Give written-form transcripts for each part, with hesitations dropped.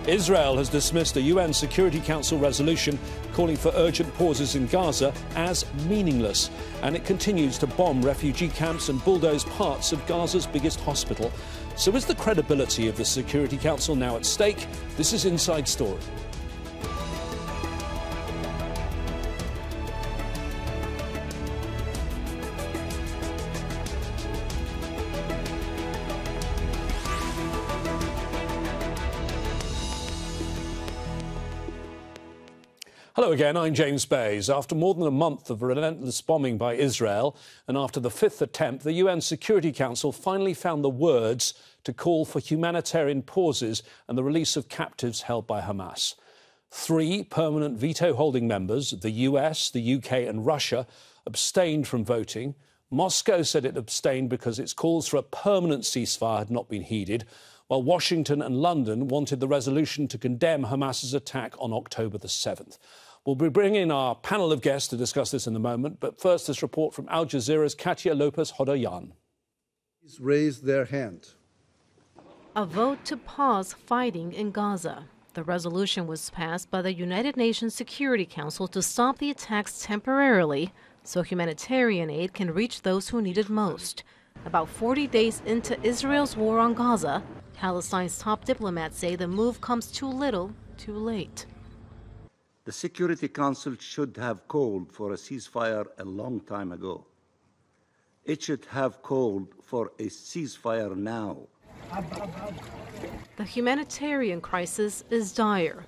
Israel has dismissed a UN Security Council resolution calling for urgent pauses in Gaza as meaningless, and it continues to bomb refugee camps and bulldoze parts of Gaza's biggest hospital. So is the credibility of the Security Council now at stake? This is Inside Story. Hello again, I'm James Bays. After more than a month of relentless bombing by Israel and after the fifth attempt, the UN Security Council finally found the words to call for humanitarian pauses and the release of captives held by Hamas. 3 permanent veto-holding members, the US, the UK and Russia, abstained from voting. Moscow said it abstained because its calls for a permanent ceasefire had not been heeded, while Washington and London wanted the resolution to condemn Hamas's attack on October the 7th. We'll be bringing in our panel of guests to discuss this in a moment, but first this report from Al Jazeera's Katia Lopez-Hodoyan. Please raise their hand. A vote to pause fighting in Gaza. The resolution was passed by the United Nations Security Council to stop the attacks temporarily so humanitarian aid can reach those who need it most. About 40 days into Israel's war on Gaza, Palestine's top diplomats say the move comes too little, too late. The Security Council should have called for a ceasefire a long time ago. It should have called for a ceasefire now. The humanitarian crisis is dire.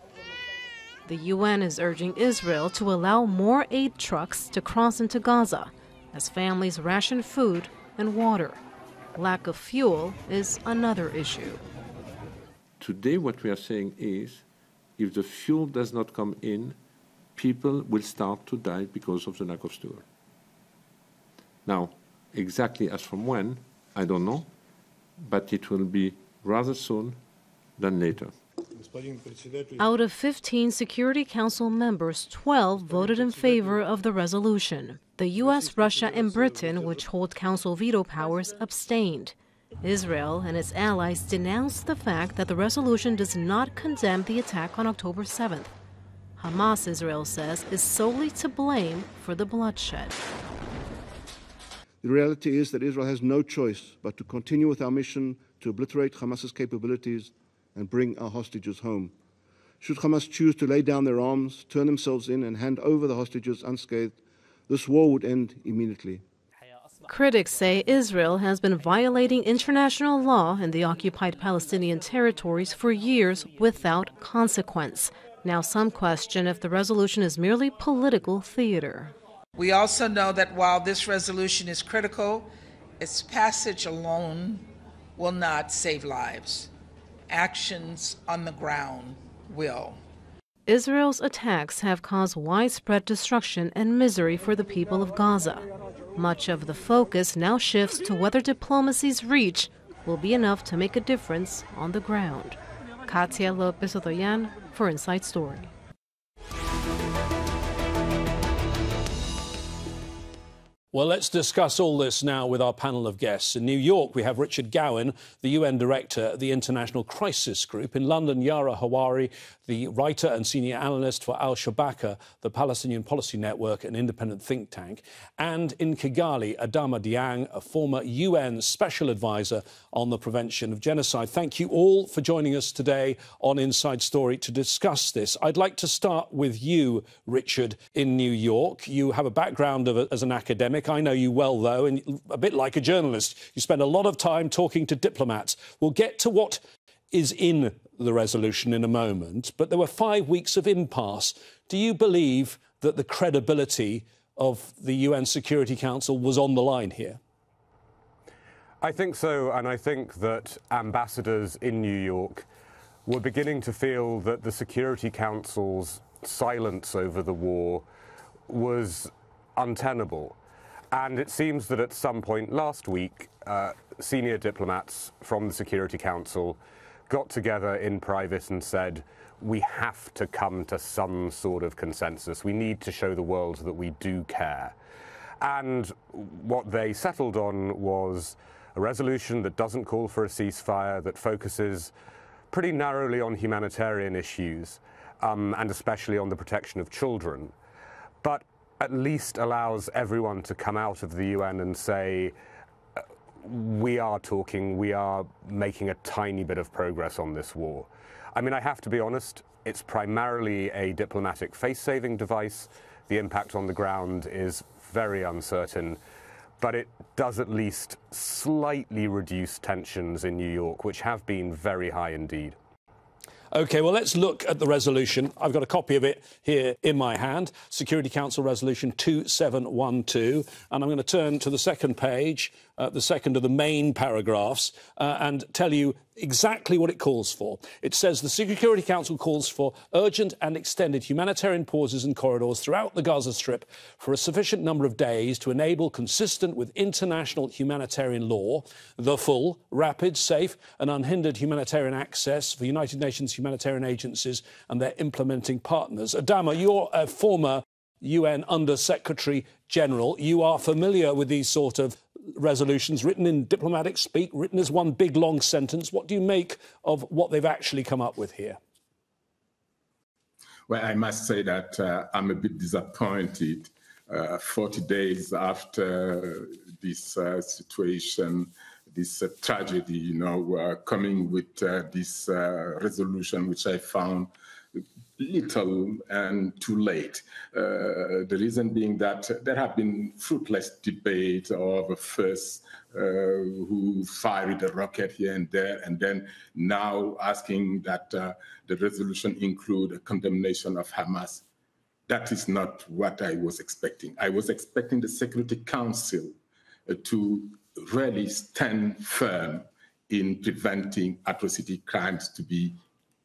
The UN is urging Israel to allow more aid trucks to cross into Gaza as families ration food and water. Lack of fuel is another issue. Today what we are saying is, if the fuel does not come in, people will start to die because of the lack of fuel. Now, exactly as from when, I don't know, but it will be rather soon than later. Out of 15 Security Council members, 12 voted in favor of the resolution. The US, Russia, and Britain, which hold council veto powers, abstained. Israel and its allies denounced the fact that the resolution does not condemn the attack on October 7th. Hamas, Israel says, is solely to blame for the bloodshed. The reality is that Israel has no choice but to continue with our mission to obliterate Hamas's capabilities and bring our hostages home. Should Hamas choose to lay down their arms, turn themselves in and hand over the hostages unscathed, this war would end immediately. Critics say Israel has been violating international law in the occupied Palestinian territories for years without consequence. Now some question if the resolution is merely political theater. We also know that while this resolution is critical, its passage alone will not save lives. Actions on the ground will. Israel's attacks have caused widespread destruction and misery for the people of Gaza. Much of the focus now shifts to whether diplomacy's reach will be enough to make a difference on the ground. Katia Lopez-Hodoyan for Inside Story. Well, let's discuss all this now with our panel of guests. In New York, we have Richard Gowan, the UN Director at the International Crisis Group. In London, Yara Hawari, the writer and senior analyst for Al-Shabaka, the Palestinian Policy Network, an independent think tank. And in Kigali, Adama Diang, a former UN Special Advisor on the Prevention of Genocide. Thank you all for joining us today on Inside Story to discuss this. I'd like to start with you, Richard, in New York. You have a background as an academic. I know you well, though, and a bit like a journalist. You spend a lot of time talking to diplomats. We'll get to what is in the resolution in a moment, but there were 5 weeks of impasse. Do you believe that the credibility of the UN Security Council was on the line here? I think so, and I think that ambassadors in New York were beginning to feel that the Security Council's silence over the war was untenable. And it seems that at some point last week, senior diplomats from the Security Council got together in private and said, we have to come to some sort of consensus. We need to show the world that we do care. And what they settled on was a resolution that doesn't call for a ceasefire, that focuses pretty narrowly on humanitarian issues, and especially on the protection of children, but at least allows everyone to come out of the UN and say, we are talking, we are making a tiny bit of progress on this war. I mean, I have to be honest, it's primarily a diplomatic face-saving device. The impact on the ground is very uncertain, but it does at least slightly reduce tensions in New York, which have been very high indeed. OK, well, let's look at the resolution. I've got a copy of it here in my hand, Security Council Resolution 2712. And I'm going to turn to the second page, the second of the main paragraphs, and tell you exactly what it calls for. It says the Security Council calls for urgent and extended humanitarian pauses and corridors throughout the Gaza Strip for a sufficient number of days to enable, consistent with international humanitarian law, the full, rapid, safe and unhindered humanitarian access for United Nations humanitarian agencies and their implementing partners. Adama, you're a former UN Under-Secretary General. You are familiar with these sort of resolutions written in diplomatic speak, written as one big long sentence. What do you make of what they've actually come up with here? Well, I must say that I'm a bit disappointed 40 days after this situation, this tragedy, you know, coming with this resolution, which I found little and too late. The reason being that there have been fruitless debate over first who fired a rocket here and there, and then now asking that the resolution include a condemnation of Hamas. That is not what I was expecting. I was expecting the Security Council to really stand firm in preventing atrocity crimes to be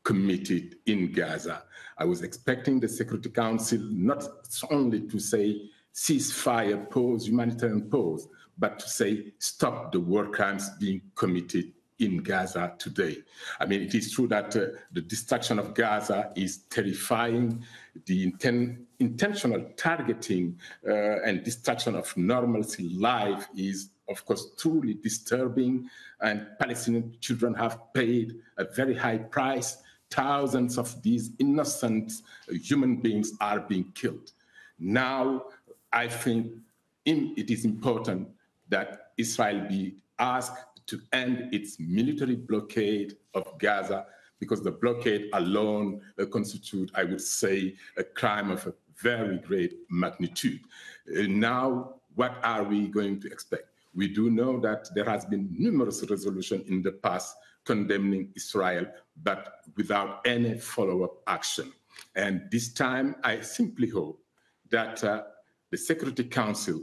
committed in Gaza. I was expecting the Security Council not only to say ceasefire, pause, humanitarian pause, but to say stop the war crimes being committed in Gaza today. I mean, it is true that the destruction of Gaza is terrifying. The intentional targeting and destruction of normalcy life is, of course, truly disturbing, and Palestinian children have paid a very high price. Thousands of these innocent human beings are being killed. Now, I think it is important that Israel be asked to end its military blockade of Gaza, because the blockade alone constitutes, I would say, a crime of a very great magnitude. Now, what are we going to expect? We do know that there has been numerous resolutions in the past condemning Israel, but without any follow-up action. And this time, I simply hope that the Security Council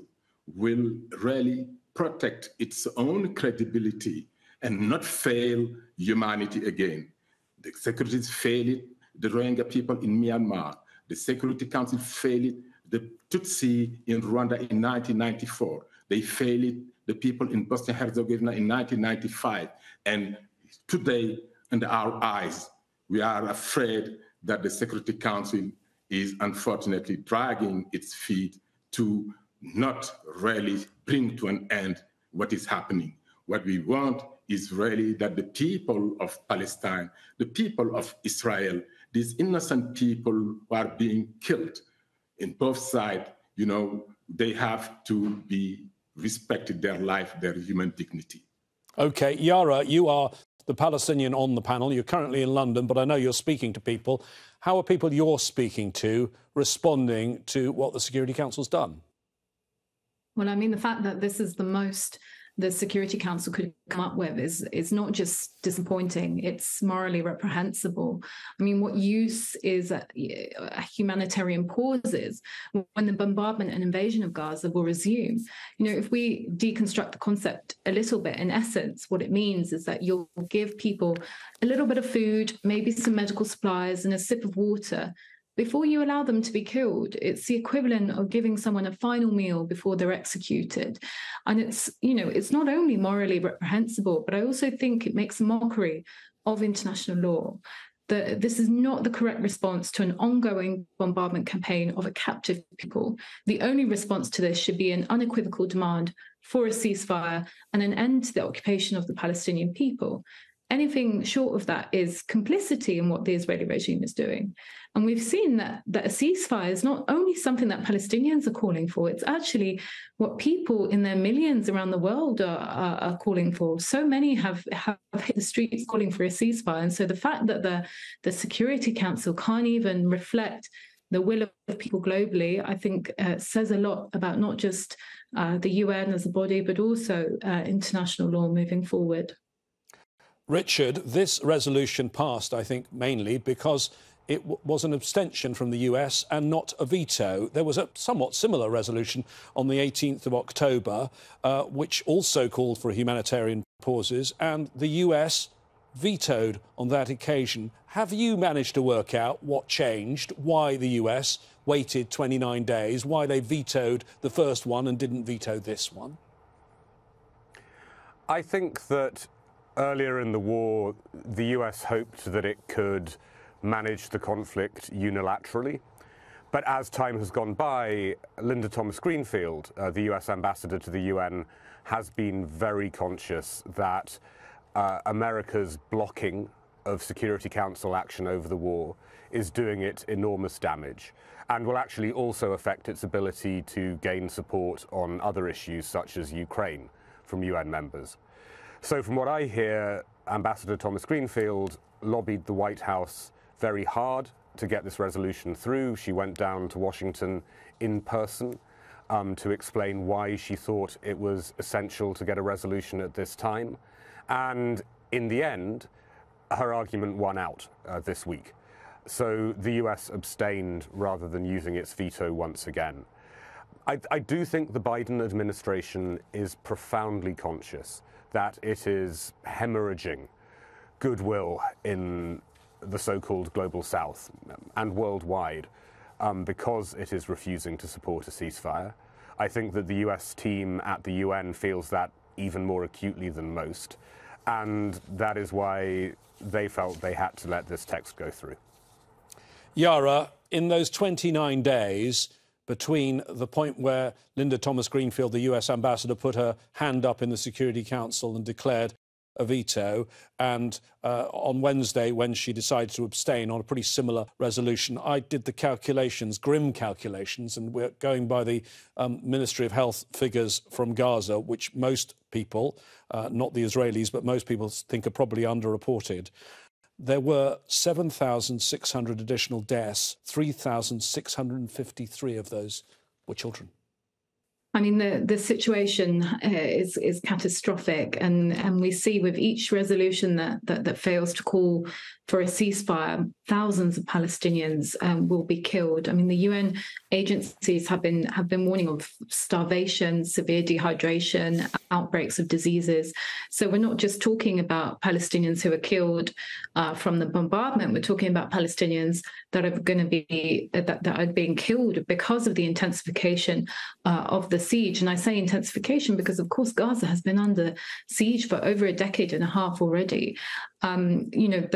will really protect its own credibility and not fail humanity again. The Security failed the Rohingya people in Myanmar. The Security Council failed the Tutsi in Rwanda in 1994. They failed the people in Bosnia-Herzegovina in 1995. And today, under our eyes, we are afraid that the Security Council is unfortunately dragging its feet to not really bring to an end what is happening. What we want is really that the people of Palestine, the people of Israel, these innocent people who are being killed in both sides, you know, they have to be respected, their life, their human dignity. OK, Yara, you are the Palestinian on the panel. You're currently in London, but I know you're speaking to people. How are people you're speaking to responding to what the Security Council's done? Well, I mean, the fact that this is the most the Security Council could come up with is not just disappointing, it's morally reprehensible. I mean, what use is a humanitarian pauses when the bombardment and invasion of Gaza will resume? You know, if we deconstruct the concept a little bit, in essence, what it means is that you'll give people a little bit of food, maybe some medical supplies and a sip of water before you allow them to be killed. It's the equivalent of giving someone a final meal before they're executed. And it's, you know, it's not only morally reprehensible, but I also think it makes a mockery of international law. That this is not the correct response to an ongoing bombardment campaign of a captive people. The only response to this should be an unequivocal demand for a ceasefire and an end to the occupation of the Palestinian people. anything short of that is complicity in what the Israeli regime is doing. And we've seen that a ceasefire is not only something that Palestinians are calling for, it's actually what people in their millions around the world are calling for. So many have hit the streets calling for a ceasefire. And so the fact that the Security Council can't even reflect the will of people globally, I think says a lot about not just the UN as a body, but also international law moving forward. Richard, this resolution passed, I think, mainly because it was an abstention from the US and not a veto. There was a somewhat similar resolution on the 18th of October, which also called for humanitarian pauses, and the US vetoed on that occasion. Have you managed to work out what changed, why the US waited 29 days, why they vetoed the first one and didn't veto this one? I think that earlier in the war, the US hoped that it could manage the conflict unilaterally. But as time has gone by, Linda Thomas-Greenfield, the US ambassador to the UN, has been very conscious that America's blocking of Security Council action over the war is doing it enormous damage and will actually also affect its ability to gain support on other issues such as Ukraine from UN members. So from what I hear, Ambassador Thomas-Greenfield lobbied the White House very hard to get this resolution through. She went down to Washington in person to explain why she thought it was essential to get a resolution at this time. And in the end, her argument won out this week. So the US abstained rather than using its veto once again. I do think the Biden administration is profoundly conscious that it is hemorrhaging goodwill in the so-called global south and worldwide because it is refusing to support a ceasefire. I think that the US team at the UN feels that even more acutely than most, and that is why they felt they had to let this text go through. Yara, in those 29 days between the point where Linda Thomas-Greenfield, the US ambassador, put her hand up in the Security Council and declared a veto, and on Wednesday when she decided to abstain on a pretty similar resolution, I did the calculations, grim calculations, and we're going by the Ministry of Health figures from Gaza, which most people, not the Israelis, but most people think are probably underreported. There were 7,600 additional deaths. 3,653 of those were children. I mean, the situation is catastrophic, and we see with each resolution that fails to call for a ceasefire, thousands of Palestinians will be killed. I mean, the UN agencies have been warning of starvation, severe dehydration, outbreaks of diseases. So we're not just talking about Palestinians who are killed from the bombardment. We're talking about Palestinians that are going to be that are being killed because of the intensification of the siege. And I say intensification because, of course, Gaza has been under siege for over a decade and a half already. You know,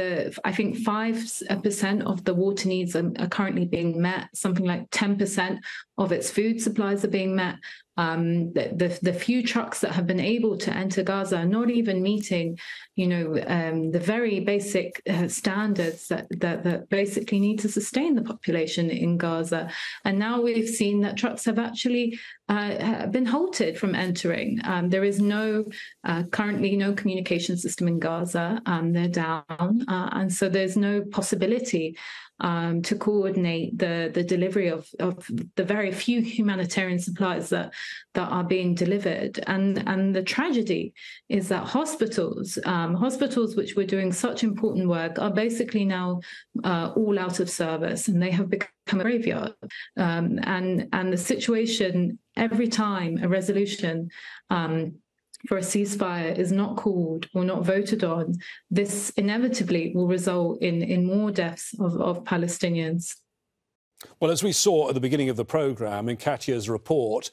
I think 5% of the water needs are currently being met. Something like 10% of its food supplies are being met. The few trucks that have been able to enter Gaza are not even meeting, you know, the very basic standards that basically need to sustain the population in Gaza. And now we've seen that trucks have actually been halted from entering. There is currently no communication system in Gaza. They're down, and so there's no possibility to coordinate the delivery of the very few humanitarian supplies that are being delivered. And the tragedy is that hospitals which were doing such important work are basically now all out of service, and they have become a graveyard. And the situation, every time a resolution for a ceasefire is not called or not voted on, this inevitably will result in more deaths of Palestinians. Well, as we saw at the beginning of the programme in Katya's report,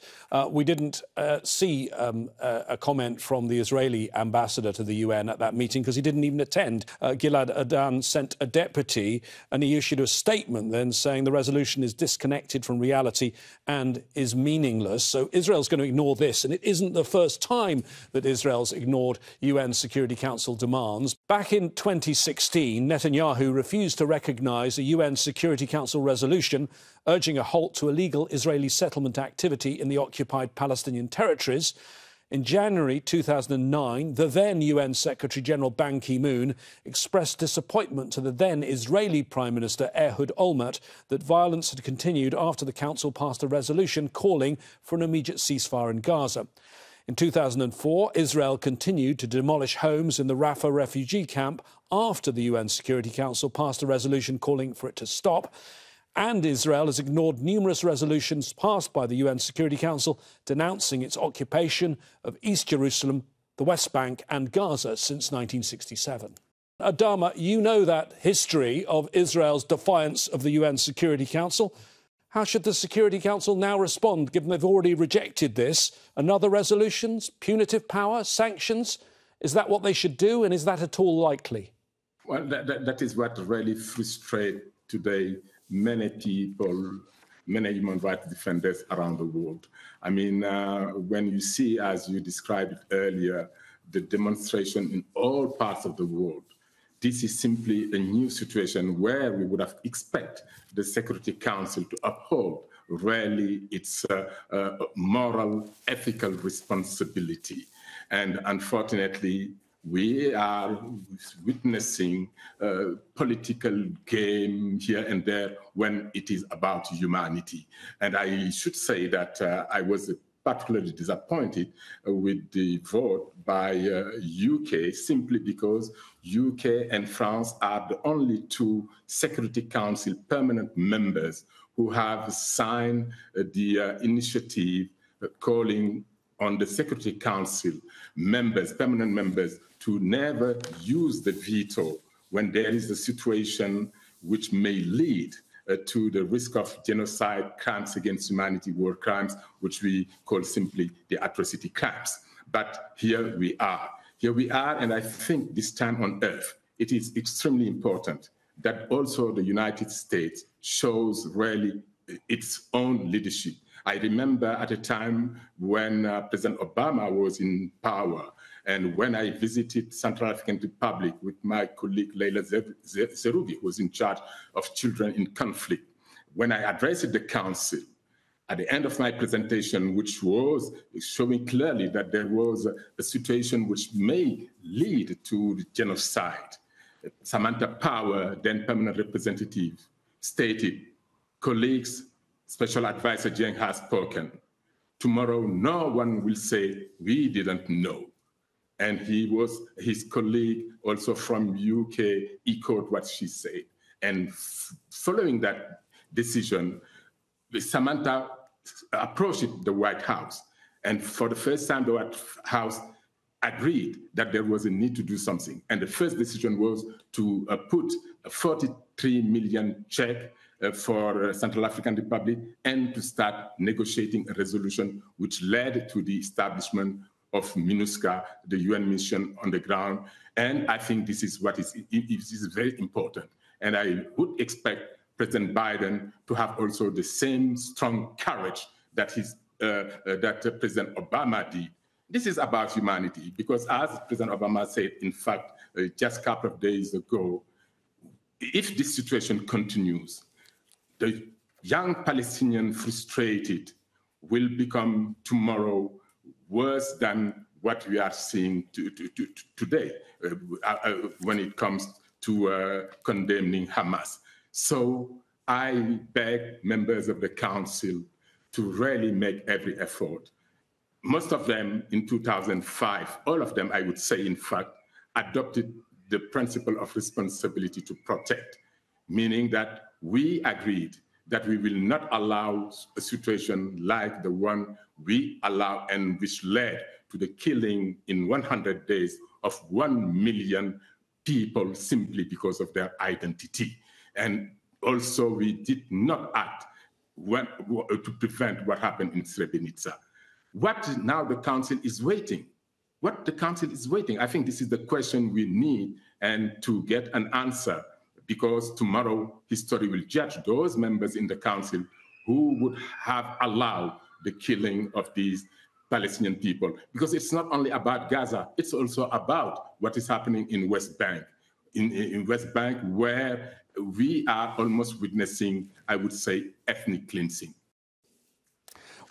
we didn't see a comment from the Israeli ambassador to the UN at that meeting because he didn't even attend. Gilad Erdan sent a deputy and he issued a statement then saying the resolution is disconnected from reality and is meaningless. So Israel's going to ignore this, and it isn't the first time that Israel's ignored UN Security Council demands. Back in 2016, Netanyahu refused to recognise a UN Security Council resolution urging a halt to illegal Israeli settlement activity in the occupied Palestinian territories. In January 2009, the then UN Secretary-General Ban Ki-moon expressed disappointment to the then Israeli Prime Minister Ehud Olmert that violence had continued after the Council passed a resolution calling for an immediate ceasefire in Gaza. In 2004, Israel continued to demolish homes in the Rafah refugee camp after the UN Security Council passed a resolution calling for it to stop. And Israel has ignored numerous resolutions passed by the UN Security Council denouncing its occupation of East Jerusalem, the West Bank and Gaza since 1967. Adama, you know that history of Israel's defiance of the UN Security Council. How should the Security Council now respond, given they've already rejected this? Another resolutions, punitive power, sanctions? Is that what they should do, and is that at all likely? Well, that is what really frustrates today many people, many human rights defenders around the world. I mean, when you see, as you described earlier, the demonstration in all parts of the world, this is simply a new situation where we would have expected the Security Council to uphold really its moral, ethical responsibility. And unfortunately, we are witnessing a political game here and there when it is about humanity. And I should say that I was particularly disappointed with the vote by UK simply because UK and France are the only two Security Council permanent members who have signed the initiative calling on the Security Council members, permanent members, to never use the veto when there is a situation which may lead to the risk of genocide, crimes against humanity, war crimes, which we call simply the atrocity crimes. But here we are. Here we are, and I think this time on earth, it is extremely important that also the United States shows really its own leadership. I remember at a time when President Obama was in power, and when I visited Central African Republic with my colleague Leila Zerugi, who was in charge of children in conflict, when I addressed the council, at the end of my presentation, which was showing clearly that there was a situation which may lead to the genocide, Samantha Power, then permanent representative, stated, colleagues, Special Advisor Jeng has spoken. Tomorrow, no one will say, we didn't know. And his colleague also from UK echoed what she said. And following that decision, Samantha approached the White House. And for the first time, the White House agreed that there was a need to do something. And the first decision was to put a 43 million check for Central African Republic and to start negotiating a resolution which led to the establishment of MINUSCA, the UN mission on the ground. And I think this is what is very important. And I would expect President Biden to have also the same strong courage that President Obama did. This is about humanity, because as President Obama said, in fact, just a couple of days ago, if this situation continues, the young Palestinian frustrated will become tomorrow worse than what we are seeing today when it comes to condemning Hamas. So I beg members of the council to really make every effort. Most of them in 2005, all of them, I would say, in fact, adopted the principle of responsibility to protect, meaning that we agreed that we will not allow a situation like the one we allow and which led to the killing in 100 days of 1 million people simply because of their identity. And also we did not act to prevent what happened in Srebrenica. What now the Council is waiting? What the Council is waiting? I think this is the question we need and to get an answer, because tomorrow history will judge those members in the Council who would have allowed the killing of these Palestinian people. Because it's not only about Gaza, it's also about what is happening in West Bank. In West Bank, where we are almost witnessing, I would say, ethnic cleansing.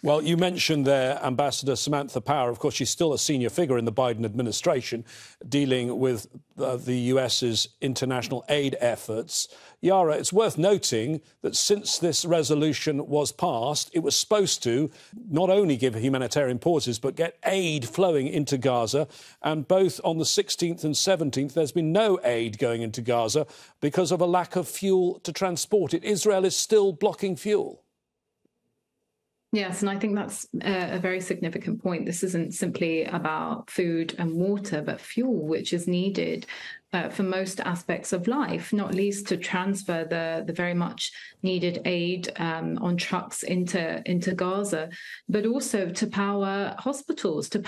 Well, you mentioned there Ambassador Samantha Power. Of course, she's still a senior figure in the Biden administration dealing with the US's international aid efforts. Yara, it's worth noting that since this resolution was passed, it was supposed to not only give humanitarian pauses, but get aid flowing into Gaza. And both on the 16th and 17th, there's been no aid going into Gaza because of a lack of fuel to transport it. Israel is still blocking fuel. Yes, and I think that's a very significant point. This isn't simply about food and water, but fuel, which is needed for most aspects of life, not least to transfer the very much needed aid on trucks into Gaza, but also to power hospitals, to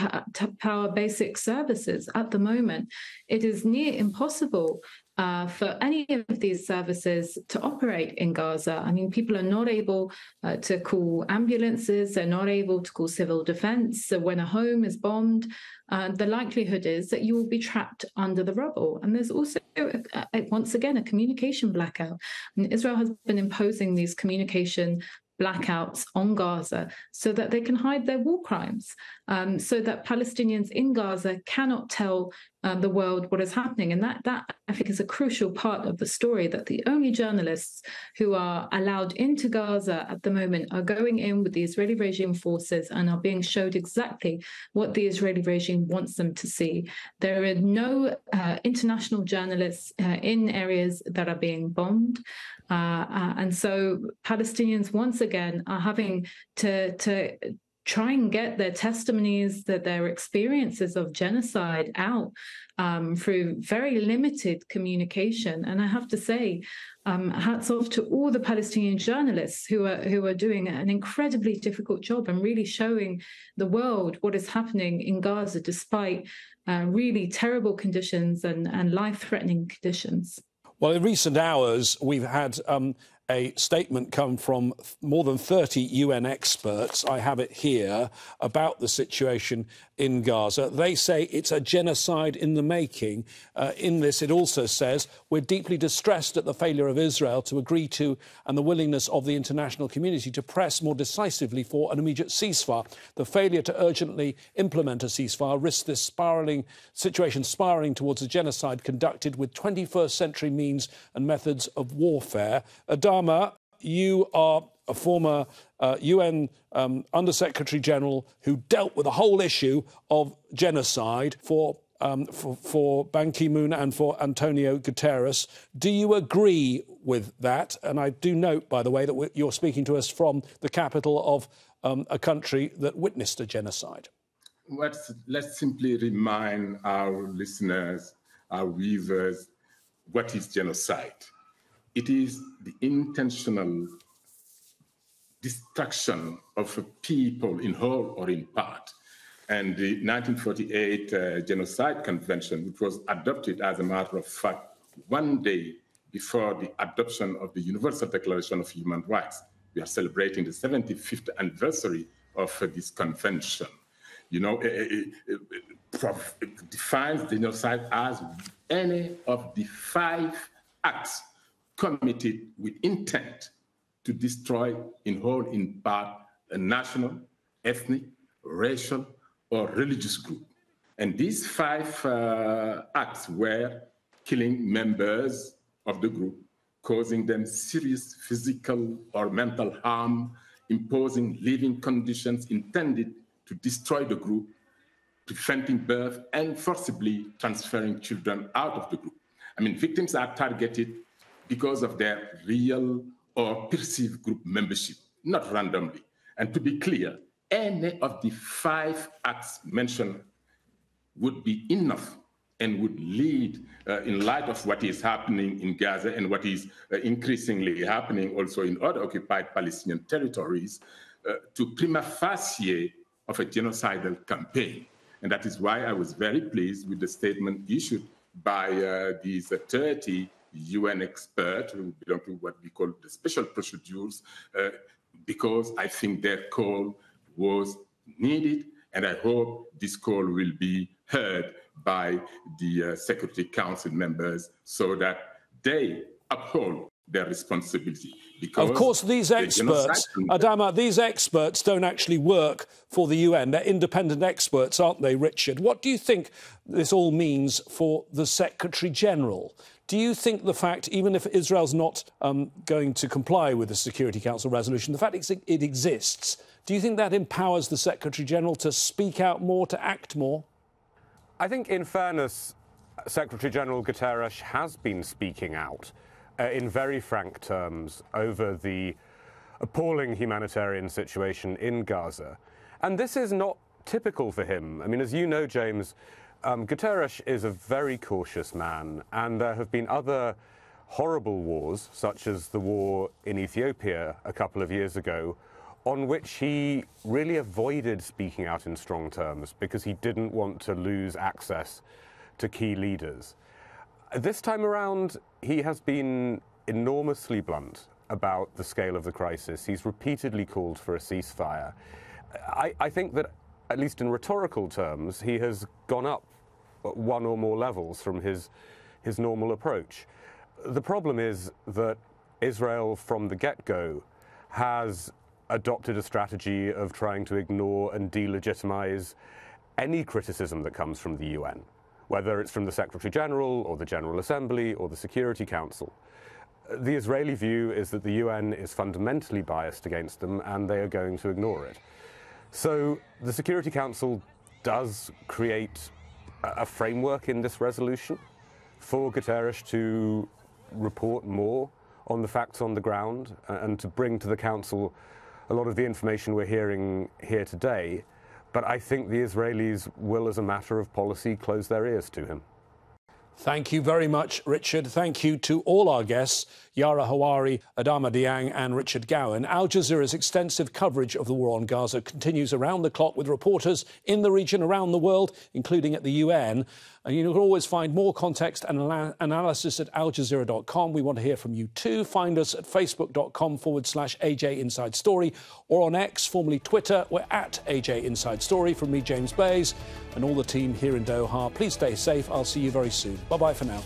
power basic services. At the moment, it is near impossible for any of these services to operate in Gaza. I mean, people are not able to call ambulances, they're not able to call civil defense. So when a home is bombed, the likelihood is that you will be trapped under the rubble. And there's also, once again, a communication blackout. And Israel has been imposing these communication blackouts on Gaza so that they can hide their war crimes, so that Palestinians in Gaza cannot tell the world what is happening. And that I think is a crucial part of the story, that the only journalists who are allowed into Gaza at the moment are going in with the Israeli regime forces and are being showed exactly what the Israeli regime wants them to see. There are no international journalists in areas that are being bombed. And so Palestinians, once again, are having to try and get their testimonies, their experiences of genocide out through very limited communication. And I have to say, hats off to all the Palestinian journalists who are doing an incredibly difficult job and really showing the world what is happening in Gaza, despite really terrible conditions and life-threatening conditions. Well, in recent hours, we've had a statement come from more than 30 UN experts, I have it here, about the situation in Gaza. They say it's a genocide in the making. In this, it also says we're deeply distressed at the failure of Israel to agree to and the willingness of the international community to press more decisively for an immediate ceasefire. The failure to urgently implement a ceasefire risks this situation spiralling towards a genocide conducted with 21st century means and methods of warfare. Adama, you are a former UN Under-Secretary General who dealt with the whole issue of genocide for Ban Ki-moon and for Antonio Guterres. Do you agree with that? And I do note, by the way, that you're speaking to us from the capital of a country that witnessed a genocide. Let's simply remind our listeners, our viewers, what is genocide. It is the intentional destruction of a people in whole or in part. And the 1948 Genocide Convention, which was adopted, as a matter of fact, one day before the adoption of the Universal Declaration of Human Rights. We are celebrating the 75th anniversary of this convention. You know, it defines genocide as any of the 5 acts committed with intent to destroy in whole, in part, a national, ethnic, racial, or religious group. And these 5 acts were killing members of the group, causing them serious physical or mental harm, imposing living conditions intended to destroy the group, preventing birth, and forcibly transferring children out of the group. I mean, victims are targeted because of their real or perceived group membership, not randomly. And to be clear, any of the 5 acts mentioned would be enough and would lead, in light of what is happening in Gaza and what is increasingly happening also in other occupied Palestinian territories, to prima facie of a genocidal campaign. And that is why I was very pleased with the statement issued by these 30 UN experts who belong to what we call the special procedures, because I think their call was needed, and I hope this call will be heard by the Security Council members so that they uphold their responsibility. Because of course, these experts, Adama, these experts don't actually work for the UN. They're independent experts, aren't they, Richard? What do you think this all means for the Secretary-General? Do you think the fact, even if Israel's not going to comply with the Security Council resolution, the fact it exists, do you think that empowers the Secretary-General to speak out more, to act more? I think, in fairness, Secretary-General Guterres has been speaking out in very frank terms over the appalling humanitarian situation in Gaza. And this is not typical for him. I mean, as you know, James, Guterres is a very cautious man, and there have been other horrible wars, such as the war in Ethiopia a couple of years ago, on which he really avoided speaking out in strong terms because he didn't want to lose access to key leaders. This time around, he has been enormously blunt about the scale of the crisis. He's repeatedly called for a ceasefire. I think that, at least in rhetorical terms, he has gone up one or more levels from his normal approach. The problem is that Israel, from the get-go, has adopted a strategy of trying to ignore and delegitimize any criticism that comes from the UN, whether it's from the Secretary-General or the General Assembly or the Security Council. The Israeli view is that the UN is fundamentally biased against them and they are going to ignore it. So the Security Council does create a framework in this resolution for Guterres to report more on the facts on the ground and to bring to the Council a lot of the information we're hearing here today. But I think the Israelis will, as a matter of policy, close their ears to him. Thank you very much, Richard. Thank you to all our guests, Yara Hawari, Adama Diang and Richard Gowan. Al Jazeera's extensive coverage of the war on Gaza continues around the clock with reporters in the region, around the world, including at the UN. And you can always find more context and analysis at aljazeera.com. We want to hear from you too. Find us at facebook.com/AJ Inside Story or on X, formerly Twitter. We're at AJ Inside Story. From me, James Bays, and all the team here in Doha. Please stay safe. I'll see you very soon. Bye-bye for now.